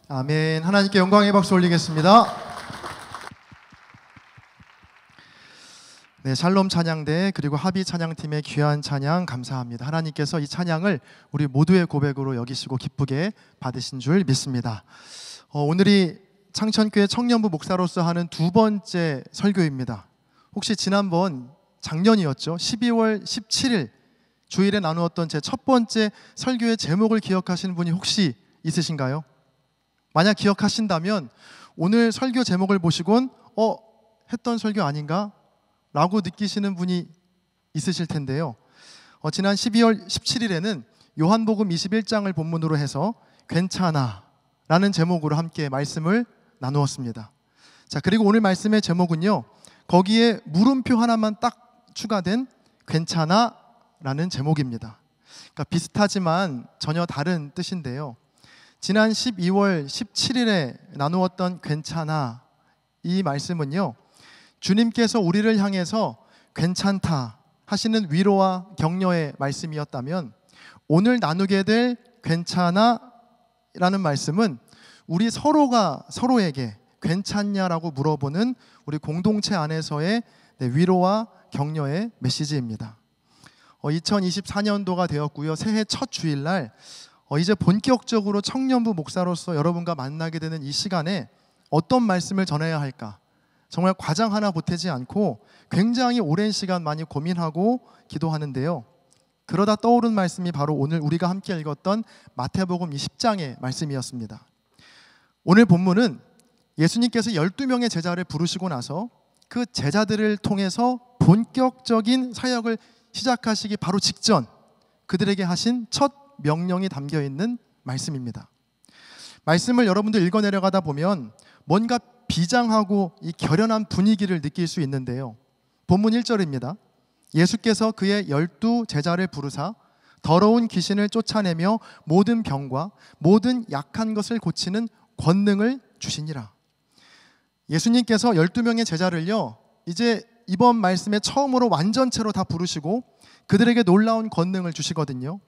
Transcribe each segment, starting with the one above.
아멘. 하나님께 영광의 박수 올리겠습니다. 네, 샬롬 찬양대 그리고 합의 찬양팀의 귀한 찬양 감사합니다. 하나님께서 이 찬양을 우리 모두의 고백으로 여기시고 기쁘게 받으신 줄 믿습니다. 오늘이 창천교회 청년부 목사로서 하는 두 번째 설교입니다. 혹시 지난번 작년이었죠? 12월 17일 주일에 나누었던 제 첫 번째 설교의 제목을 기억하시는 분이 혹시 있으신가요? 만약 기억하신다면 오늘 설교 제목을 보시곤 했던 설교 아닌가? 라고 느끼시는 분이 있으실 텐데요. 지난 12월 17일에는 요한복음 21장을 본문으로 해서 괜찮아 라는 제목으로 함께 말씀을 나누었습니다. 자, 그리고 오늘 말씀의 제목은요, 거기에 물음표 하나만 딱 추가된 괜찮아 라는 제목입니다. 그러니까 비슷하지만 전혀 다른 뜻인데요. 지난 12월 17일에 나누었던 괜찮아, 이 말씀은요, 주님께서 우리를 향해서 괜찮다 하시는 위로와 격려의 말씀이었다면, 오늘 나누게 될 괜찮아 라는 말씀은 우리 서로가 서로에게 괜찮냐라고 물어보는 우리 공동체 안에서의 위로와 격려의 메시지입니다. 2024년도가 되었고요. 새해 첫 주일날 이제 본격적으로 청년부 목사로서 여러분과 만나게 되는 이 시간에 어떤 말씀을 전해야 할까? 정말 과장 하나 보태지 않고 굉장히 오랜 시간 많이 고민하고 기도하는데요. 그러다 떠오른 말씀이 바로 오늘 우리가 함께 읽었던 마태복음 20장의 말씀이었습니다. 오늘 본문은 예수님께서 12명의 제자를 부르시고 나서 그 제자들을 통해서 본격적인 사역을 시작하시기 바로 직전 그들에게 하신 첫 명령이 담겨있는 말씀입니다. 말씀을 여러분들 읽어내려가다 보면 뭔가 비장하고 이 결연한 분위기를 느낄 수 있는데요. 본문 1절입니다. 예수께서 그의 12 제자를 부르사 더러운 귀신을 쫓아내며 모든 병과 모든 약한 것을 고치는 권능을 주시니라. 예수님께서 12명의 제자를요, 이제 이번 말씀에 처음으로 완전체로 다 부르시고 그들에게 놀라운 권능을 주시거든요.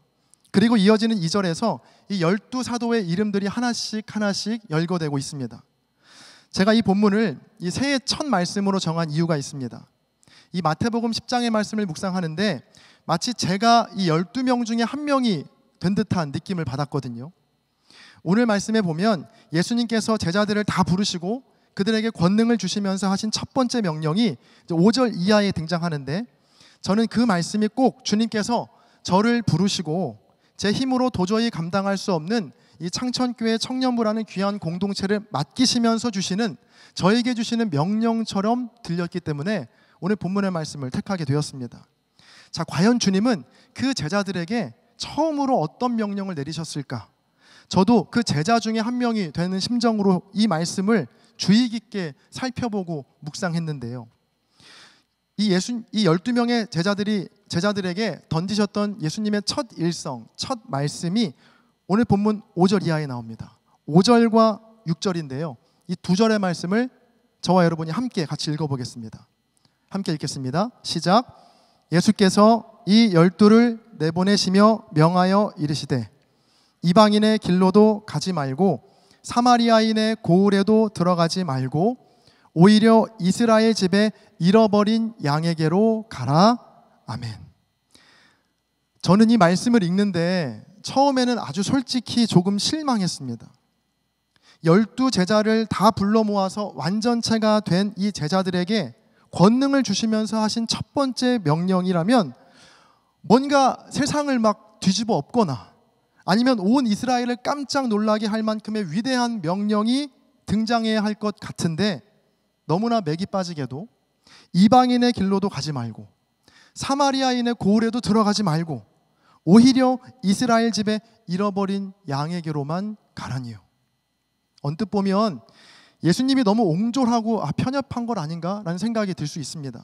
그리고 이어지는 2절에서 이 12 사도의 이름들이 하나씩 열거되고 있습니다. 제가 이 본문을 이 새해 첫 말씀으로 정한 이유가 있습니다. 이 마태복음 10장의 말씀을 묵상하는데 마치 제가 이 12명 중에 한 명이 된 듯한 느낌을 받았거든요. 오늘 말씀에 보면 예수님께서 제자들을 다 부르시고 그들에게 권능을 주시면서 하신 첫 번째 명령이 5절 이하에 등장하는데, 저는 그 말씀이 꼭 주님께서 저를 부르시고 제 힘으로 도저히 감당할 수 없는 이 창천교회 청년부라는 귀한 공동체를 맡기시면서 주시는, 저에게 주시는 명령처럼 들렸기 때문에 오늘 본문의 말씀을 택하게 되었습니다. 자, 과연 주님은 그 제자들에게 처음으로 어떤 명령을 내리셨을까? 저도 그 제자 중에 한 명이 되는 심정으로 이 말씀을 주의 깊게 살펴보고 묵상했는데요. 이 12명의 제자들에게 던지셨던 예수님의 첫 일성, 첫 말씀이 오늘 본문 5절 이하에 나옵니다. 5절과 6절인데요. 이 두 절의 말씀을 저와 여러분이 함께 같이 읽어보겠습니다. 함께 읽겠습니다. 시작. 예수께서 이 12를 내보내시며 명하여 이르시되 이방인의 길로도 가지 말고 사마리아인의 고을에도 들어가지 말고 오히려 이스라엘 집에 잃어버린 양에게로 가라. 아멘. 저는 이 말씀을 읽는데 처음에는 아주 솔직히 조금 실망했습니다. 12 제자를 다 불러 모아서 완전체가 된 이 제자들에게 권능을 주시면서 하신 첫 번째 명령이라면 뭔가 세상을 막 뒤집어 엎거나 아니면 온 이스라엘을 깜짝 놀라게 할 만큼의 위대한 명령이 등장해야 할 것 같은데, 너무나 맥이 빠지게도 이방인의 길로도 가지 말고 사마리아인의 고을에도 들어가지 말고 오히려 이스라엘 집에 잃어버린 양에게로만 가라니요. 언뜻 보면 예수님이 너무 옹졸하고 편협한 것 아닌가라는 생각이 들 수 있습니다.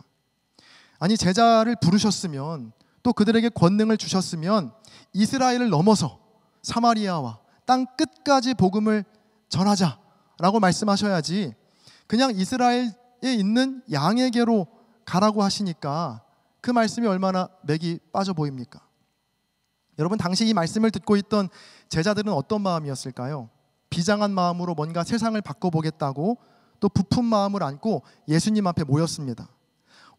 아니, 제자를 부르셨으면 또 그들에게 권능을 주셨으면 이스라엘을 넘어서 사마리아와 땅 끝까지 복음을 전하자라고 말씀하셔야지 그냥 이스라엘에 있는 양에게로 가라고 하시니까 그 말씀이 얼마나 맥이 빠져 보입니까? 여러분, 당시 이 말씀을 듣고 있던 제자들은 어떤 마음이었을까요? 비장한 마음으로 뭔가 세상을 바꿔보겠다고 또 부푼 마음을 안고 예수님 앞에 모였습니다.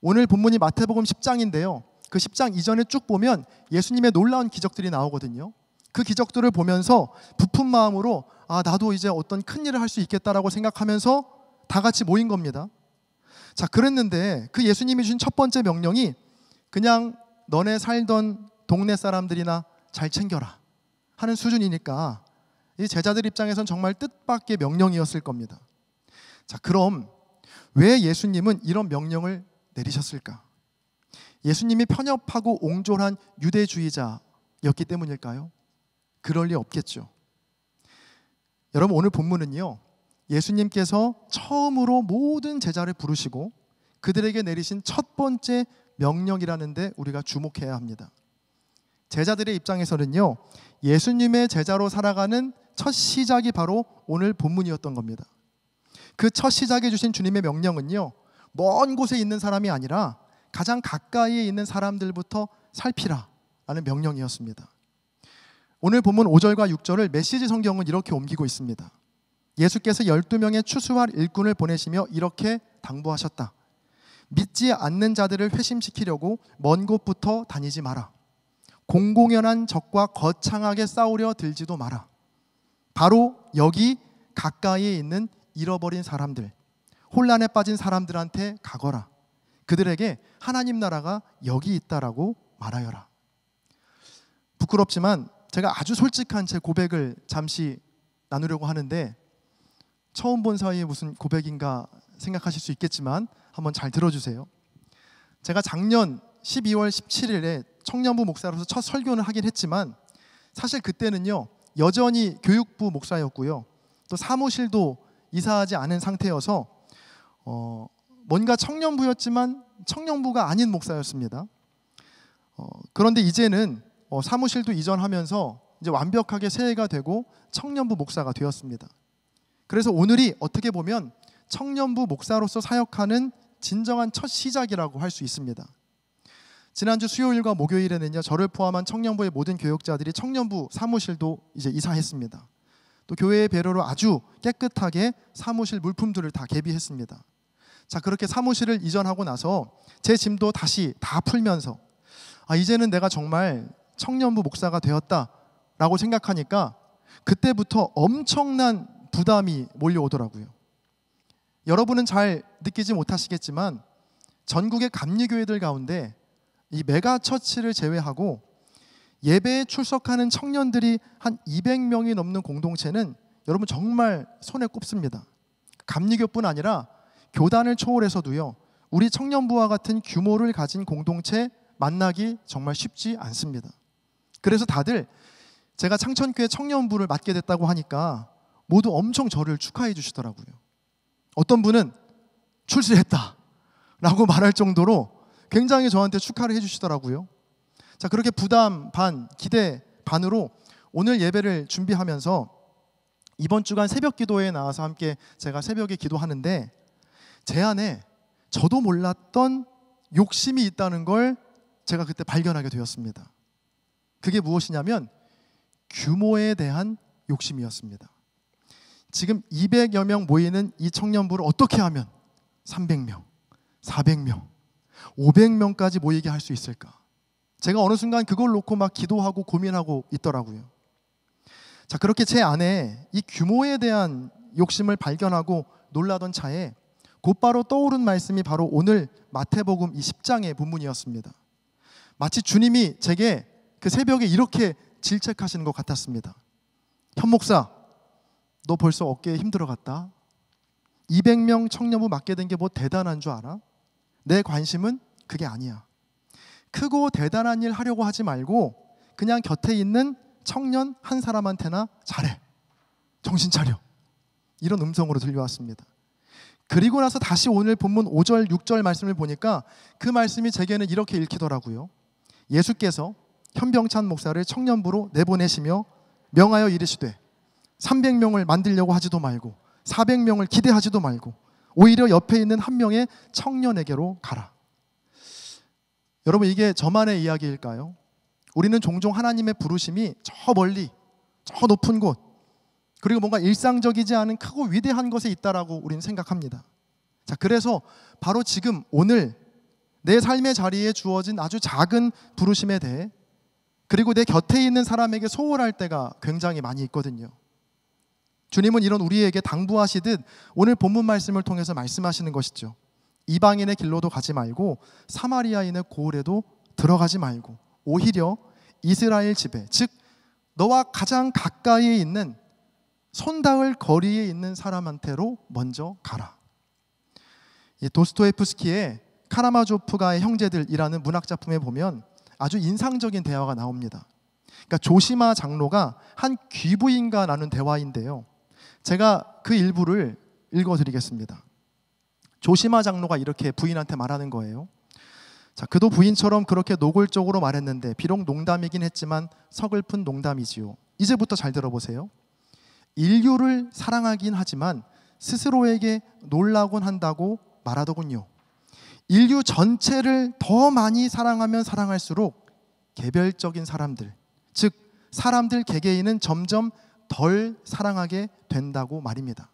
오늘 본문이 마태복음 10장인데요. 그 10장 이전에 쭉 보면 예수님의 놀라운 기적들이 나오거든요. 그 기적들을 보면서 부푼 마음으로 나도 이제 어떤 큰 일을 할 수 있겠다라고 생각하면서 다 같이 모인 겁니다. 자, 그랬는데 그 예수님이 주신 첫 번째 명령이 그냥 너네 살던 동네 사람들이나 잘 챙겨라 하는 수준이니까 이 제자들 입장에선 정말 뜻밖의 명령이었을 겁니다. 자, 그럼 왜 예수님은 이런 명령을 내리셨을까? 예수님이 편협하고 옹졸한 유대주의자였기 때문일까요? 그럴 리 없겠죠. 여러분, 오늘 본문은요, 예수님께서 처음으로 모든 제자를 부르시고 그들에게 내리신 첫 번째 명령이라는데 우리가 주목해야 합니다. 제자들의 입장에서는요, 예수님의 제자로 살아가는 첫 시작이 바로 오늘 본문이었던 겁니다. 그 첫 시작에 주신 주님의 명령은요, 먼 곳에 있는 사람이 아니라 가장 가까이에 있는 사람들부터 살피라 라는 명령이었습니다. 오늘 본문 5절과 6절을 메시지 성경은 이렇게 옮기고 있습니다. 예수께서 12명의 추수할 일꾼을 보내시며 이렇게 당부하셨다. 믿지 않는 자들을 회심시키려고 먼 곳부터 다니지 마라. 공공연한 적과 거창하게 싸우려 들지도 마라. 바로 여기 가까이에 있는 잃어버린 사람들, 혼란에 빠진 사람들한테 가거라. 그들에게 하나님 나라가 여기 있다라고 말하여라. 부끄럽지만 제가 아주 솔직한 제 고백을 잠시 나누려고 하는데, 처음 본 사이에 무슨 고백인가 생각하실 수 있겠지만 한번 잘 들어주세요. 제가 작년 12월 17일에 청년부 목사로서 첫 설교는 하긴 했지만 사실 그때는요, 여전히 교육부 목사였고요, 또 사무실도 이사하지 않은 상태여서 뭔가 청년부였지만 청년부가 아닌 목사였습니다. 그런데 이제는 사무실도 이전하면서 이제 완벽하게 새해가 되고 청년부 목사가 되었습니다. 그래서 오늘이 어떻게 보면 청년부 목사로서 사역하는 진정한 첫 시작이라고 할 수 있습니다. 지난주 수요일과 목요일에는요, 저를 포함한 청년부의 모든 교역자들이 청년부 사무실도 이제 이사했습니다. 또 교회의 배려로 아주 깨끗하게 사무실 물품들을 다 개비했습니다. 자, 그렇게 사무실을 이전하고 나서 제 짐도 다시 다 풀면서 이제는 내가 정말 청년부 목사가 되었다라고 생각하니까 그때부터 엄청난 부담이 몰려오더라고요. 여러분은 잘 느끼지 못하시겠지만 전국의 감리교회들 가운데 이 메가처치를 제외하고 예배에 출석하는 청년들이 한 200명이 넘는 공동체는 여러분 정말 손에 꼽습니다. 감리교뿐 아니라 교단을 초월해서도요, 우리 청년부와 같은 규모를 가진 공동체 만나기 정말 쉽지 않습니다. 그래서 다들 제가 창천교회 청년부를 맡게 됐다고 하니까 모두 엄청 저를 축하해 주시더라고요. 어떤 분은 출세했다 라고 말할 정도로 굉장히 저한테 축하를 해 주시더라고요. 자, 그렇게 부담 반, 기대 반으로 오늘 예배를 준비하면서 이번 주간 새벽 기도회에 나와서 함께 제가 새벽에 기도하는데 제 안에 저도 몰랐던 욕심이 있다는 걸 제가 그때 발견하게 되었습니다. 그게 무엇이냐면 규모에 대한 욕심이었습니다. 지금 200여 명 모이는 이 청년부를 어떻게 하면 300명, 400명, 500명까지 모이게 할 수 있을까? 제가 어느 순간 그걸 놓고 막 기도하고 고민하고 있더라고요. 자, 그렇게 제 안에 이 규모에 대한 욕심을 발견하고 놀라던 차에 곧바로 떠오른 말씀이 바로 오늘 마태복음 이 10장의 본문이었습니다. 마치 주님이 제게 그 새벽에 이렇게 질책하시는 것 같았습니다. 현 목사, 너 벌써 어깨에 힘들어갔다. 200명 청년부 맡게 된 게 뭐 대단한 줄 알아? 내 관심은 그게 아니야. 크고 대단한 일 하려고 하지 말고 그냥 곁에 있는 청년 한 사람한테나 잘해. 정신 차려. 이런 음성으로 들려왔습니다. 그리고 나서 다시 오늘 본문 5절, 6절 말씀을 보니까 그 말씀이 제게는 이렇게 읽히더라고요. 예수께서 현병찬 목사를 청년부로 내보내시며 명하여 이르시되 300명을 만들려고 하지도 말고 400명을 기대하지도 말고 오히려 옆에 있는 한 명의 청년에게로 가라. 여러분, 이게 저만의 이야기일까요? 우리는 종종 하나님의 부르심이 저 멀리, 저 높은 곳, 그리고 뭔가 일상적이지 않은 크고 위대한 것에 있다라고 우리는 생각합니다. 자, 그래서 바로 지금 오늘 내 삶의 자리에 주어진 아주 작은 부르심에 대해, 그리고 내 곁에 있는 사람에게 소홀할 때가 굉장히 많이 있거든요. 주님은 이런 우리에게 당부하시듯 오늘 본문 말씀을 통해서 말씀하시는 것이죠. 이방인의 길로도 가지 말고 사마리아인의 고을에도 들어가지 말고 오히려 이스라엘 집에, 즉 너와 가장 가까이에 있는 손 닿을 거리에 있는 사람한테로 먼저 가라. 이 도스토옙스키의 카라마조프가의 형제들이라는 문학 작품에 보면 아주 인상적인 대화가 나옵니다. 그러니까 조시마 장로가 한 귀부인과 나눈 대화인데요. 제가 그 일부를 읽어드리겠습니다. 조시마 장로가 이렇게 부인한테 말하는 거예요. 자, 그도 부인처럼 그렇게 노골적으로 말했는데 비록 농담이긴 했지만 서글픈 농담이지요. 이제부터 잘 들어보세요. 인류를 사랑하긴 하지만 스스로에게 놀라곤 한다고 말하더군요. 인류 전체를 더 많이 사랑하면 사랑할수록 개별적인 사람들, 즉 사람들 개개인은 점점 덜 사랑하게 된다고 말입니다.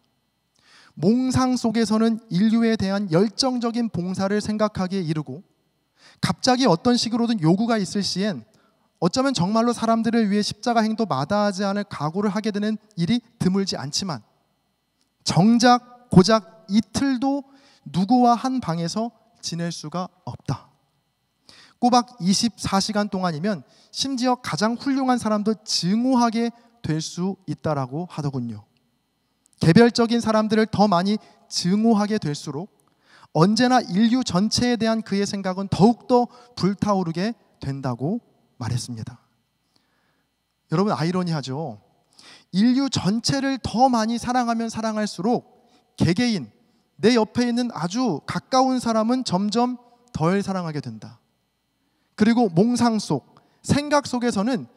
몽상 속에서는 인류에 대한 열정적인 봉사를 생각하기에 이르고 갑자기 어떤 식으로든 요구가 있을 시엔 어쩌면 정말로 사람들을 위해 십자가 행도 마다하지 않을 각오를 하게 되는 일이 드물지 않지만 정작 고작 이틀도 누구와 한 방에서 지낼 수가 없다. 꼬박 24시간 동안이면 심지어 가장 훌륭한 사람도 증오하게 될 수 있다라고 하더군요. 개별적인 사람들을 더 많이 증오하게 될수록 언제나 인류 전체에 대한 그의 생각은 더욱더 불타오르게 된다고 말했습니다. 여러분, 아이러니하죠. 인류 전체를 더 많이 사랑하면 사랑할수록 개개인, 내 옆에 있는 아주 가까운 사람은 점점 덜 사랑하게 된다. 그리고 몽상 속, 생각 속에서는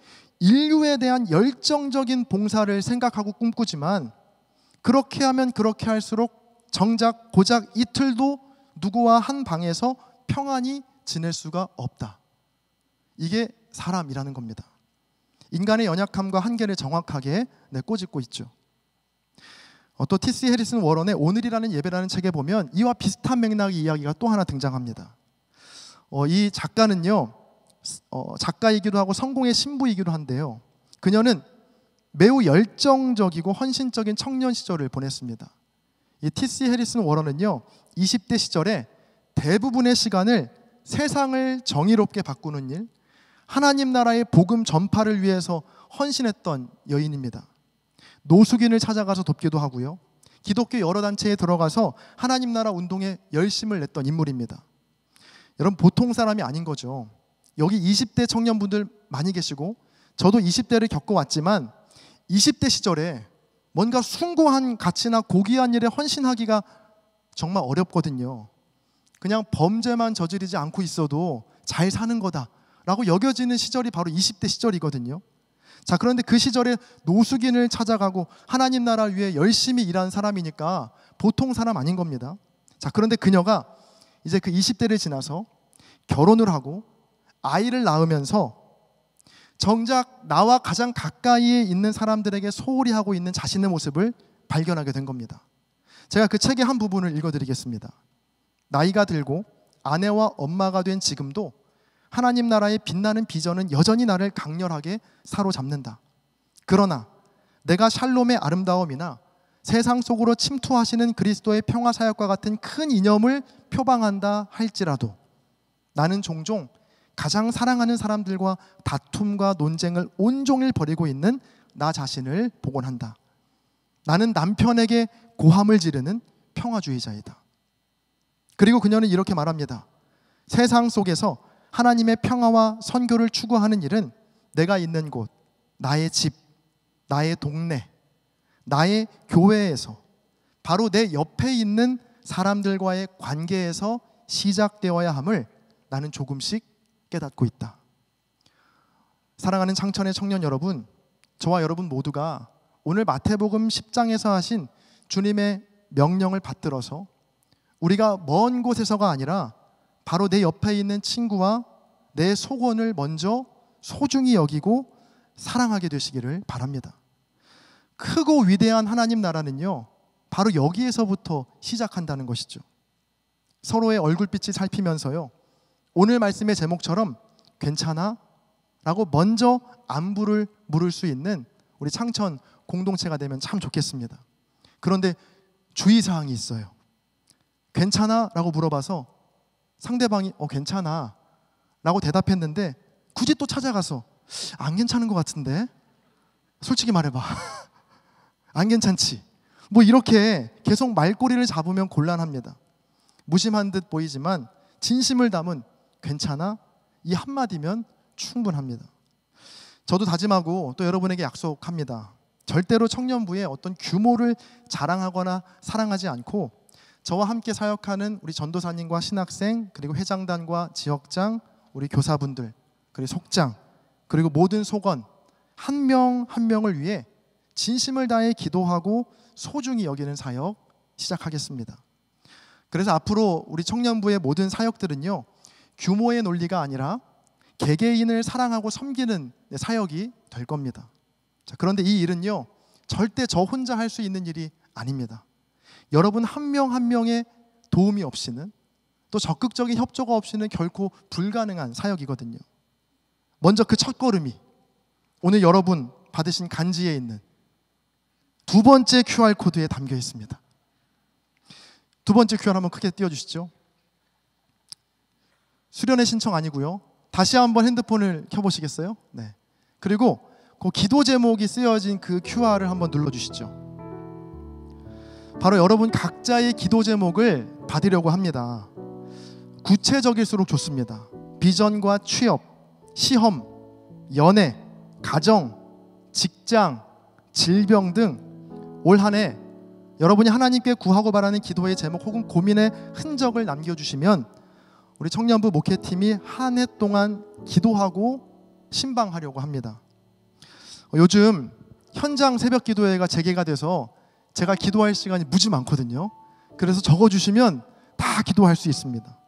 인류에 대한 열정적인 봉사를 생각하고 꿈꾸지만 그렇게 하면 그렇게 할수록 정작 고작 이틀도 누구와 한 방에서 평안히 지낼 수가 없다. 이게 사람이라는 겁니다. 인간의 연약함과 한계를 정확하게 꼬집고 있죠. 또 T.C. 해리슨 워런의 오늘이라는 예배라는 책에 보면 이와 비슷한 맥락의 이야기가 또 하나 등장합니다. 이 작가는요, 작가이기도 하고 성공의 신부이기도 한데요, 그녀는 매우 열정적이고 헌신적인 청년 시절을 보냈습니다. 이 T.C. 해리슨 워런은요, 20대 시절에 대부분의 시간을 세상을 정의롭게 바꾸는 일, 하나님 나라의 복음 전파를 위해서 헌신했던 여인입니다. 노숙인을 찾아가서 돕기도 하고요, 기독교 여러 단체에 들어가서 하나님 나라 운동에 열심을 냈던 인물입니다. 여러분, 보통 사람이 아닌 거죠. 여기 20대 청년분들 많이 계시고 저도 20대를 겪어왔지만 20대 시절에 뭔가 숭고한 가치나 고귀한 일에 헌신하기가 정말 어렵거든요. 그냥 범죄만 저지르지 않고 있어도 잘 사는 거다라고 여겨지는 시절이 바로 20대 시절이거든요. 자, 그런데 그 시절에 노숙인을 찾아가고 하나님 나라를 위해 열심히 일한 사람이니까 보통 사람 아닌 겁니다. 자, 그런데 그녀가 이제 그 20대를 지나서 결혼을 하고 아이를 낳으면서 정작 나와 가장 가까이에 있는 사람들에게 소홀히 하고 있는 자신의 모습을 발견하게 된 겁니다. 제가 그 책의 한 부분을 읽어드리겠습니다. 나이가 들고 아내와 엄마가 된 지금도 하나님 나라의 빛나는 비전은 여전히 나를 강렬하게 사로잡는다. 그러나 내가 샬롬의 아름다움이나 세상 속으로 침투하시는 그리스도의 평화 사역과 같은 큰 이념을 표방한다 할지라도 나는 종종 가장 사랑하는 사람들과 다툼과 논쟁을 온종일 벌이고 있는 나 자신을 보곤 한다. 나는 남편에게 고함을 지르는 평화주의자이다. 그리고 그녀는 이렇게 말합니다. 세상 속에서 하나님의 평화와 선교를 추구하는 일은 내가 있는 곳, 나의 집, 나의 동네, 나의 교회에서, 바로 내 옆에 있는 사람들과의 관계에서 시작되어야 함을 나는 조금씩 깨닫고 있다. 사랑하는 창천의 청년 여러분, 저와 여러분 모두가 오늘 마태복음 10장에서 하신 주님의 명령을 받들어서 우리가 먼 곳에서가 아니라 바로 내 옆에 있는 친구와 내 속원을 먼저 소중히 여기고 사랑하게 되시기를 바랍니다. 크고 위대한 하나님 나라는요, 바로 여기에서부터 시작한다는 것이죠. 서로의 얼굴빛을 살피면서요, 오늘 말씀의 제목처럼 괜찮아? 라고 먼저 안부를 물을 수 있는 우리 창천 공동체가 되면 참 좋겠습니다. 그런데 주의사항이 있어요. 괜찮아? 라고 물어봐서 상대방이 괜찮아 라고 대답했는데 굳이 또 찾아가서 안 괜찮은 것 같은데? 솔직히 말해봐. 안 괜찮지? 뭐 이렇게 계속 말꼬리를 잡으면 곤란합니다. 무심한 듯 보이지만 진심을 담은 괜찮아? 이 한마디면 충분합니다. 저도 다짐하고 또 여러분에게 약속합니다. 절대로 청년부의 어떤 규모를 자랑하거나 사랑하지 않고 저와 함께 사역하는 우리 전도사님과 신학생, 그리고 회장단과 지역장, 우리 교사분들, 그리고 속장, 그리고 모든 속원 한 명 한 명을 위해 진심을 다해 기도하고 소중히 여기는 사역 시작하겠습니다. 그래서 앞으로 우리 청년부의 모든 사역들은요, 규모의 논리가 아니라 개개인을 사랑하고 섬기는 사역이 될 겁니다. 자, 그런데 이 일은요, 절대 저 혼자 할 수 있는 일이 아닙니다. 여러분 한 명 한 명의 도움이 없이는, 또 적극적인 협조가 없이는 결코 불가능한 사역이거든요. 먼저 그 첫걸음이 오늘 여러분 받으신 간지에 있는 두 번째 QR코드에 담겨 있습니다. 두 번째 QR 한번 크게 띄워주시죠. 수련회 신청 아니고요. 다시 한번 핸드폰을 켜보시겠어요? 네. 그리고 그 기도 제목이 쓰여진 그 QR을 한번 눌러주시죠. 바로 여러분 각자의 기도 제목을 받으려고 합니다. 구체적일수록 좋습니다. 비전과 취업, 시험, 연애, 가정, 직장, 질병 등 올 한 해 여러분이 하나님께 구하고 바라는 기도의 제목 혹은 고민의 흔적을 남겨주시면 우리 청년부 목회팀이 한 해 동안 기도하고 신방하려고 합니다. 요즘 현장 새벽 기도회가 재개가 돼서 제가 기도할 시간이 무지 많거든요. 그래서 적어주시면 다 기도할 수 있습니다.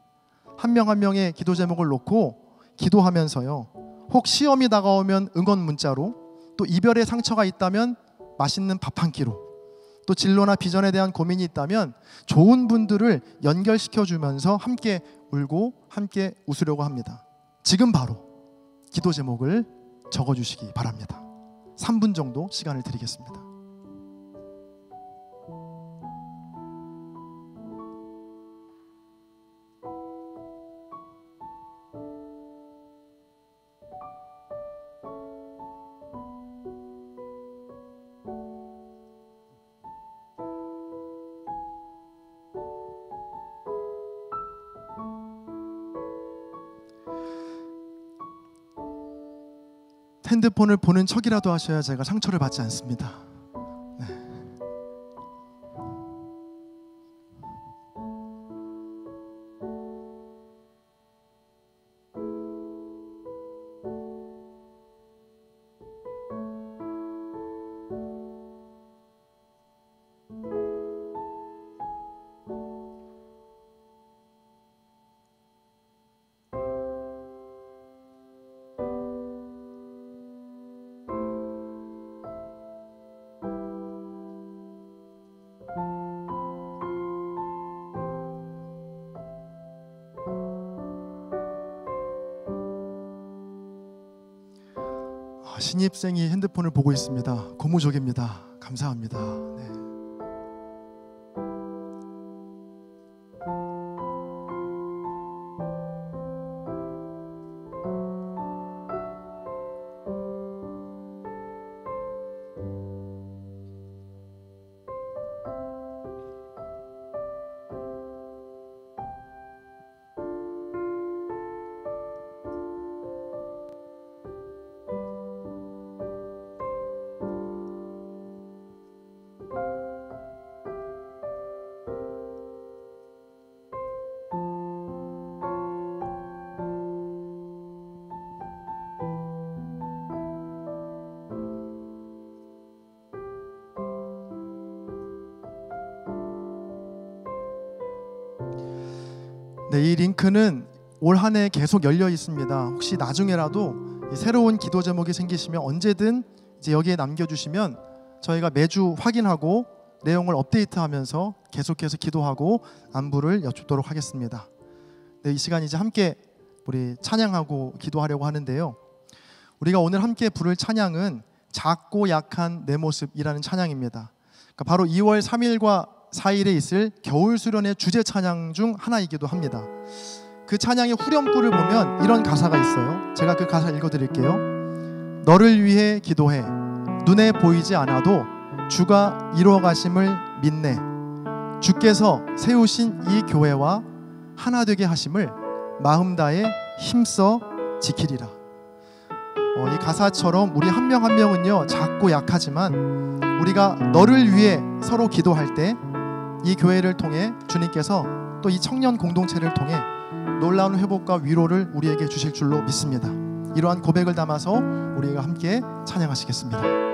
한 명 한 명의 기도 제목을 놓고 기도하면서요, 혹 시험이 다가오면 응원 문자로, 또 이별의 상처가 있다면 맛있는 밥 한 끼로, 또 진로나 비전에 대한 고민이 있다면 좋은 분들을 연결시켜주면서 함께 울고 함께 웃으려고 합니다. 지금 바로 기도 제목을 적어주시기 바랍니다. 3분 정도 시간을 드리겠습니다. 핸드폰을 보는 척이라도 하셔야 제가 상처를 받지 않습니다. 네. 신입생이 핸드폰을 보고 있습니다. 고무적입니다. 감사합니다. 네. 네, 이 링크는 올 한 해 계속 열려 있습니다. 혹시 나중에라도 새로운 기도 제목이 생기시면 언제든 이제 여기에 남겨주시면 저희가 매주 확인하고 내용을 업데이트하면서 계속해서 기도하고 안부를 여쭙도록 하겠습니다. 네, 이 시간 이제 함께 우리 찬양하고 기도하려고 하는데요. 우리가 오늘 함께 부를 찬양은 작고 약한 내 모습이라는 찬양입니다. 그러니까 바로 2월 3일과 4일에 있을 겨울 수련의 주제 찬양 중 하나이기도 합니다. 그 찬양의 후렴구를 보면 이런 가사가 있어요. 제가 그 가사 읽어드릴게요. 너를 위해 기도해 눈에 보이지 않아도 주가 이루어가심을 믿네. 주께서 세우신 이 교회와 하나 되게 하심을 마음 다해 힘써 지키리라. 이 가사처럼 우리 한 명 한 명은요 작고 약하지만 우리가 너를 위해 서로 기도할 때 이 교회를 통해 주님께서 또 이 청년 공동체를 통해 놀라운 회복과 위로를 우리에게 주실 줄로 믿습니다. 이러한 고백을 담아서 우리가 함께 찬양하시겠습니다.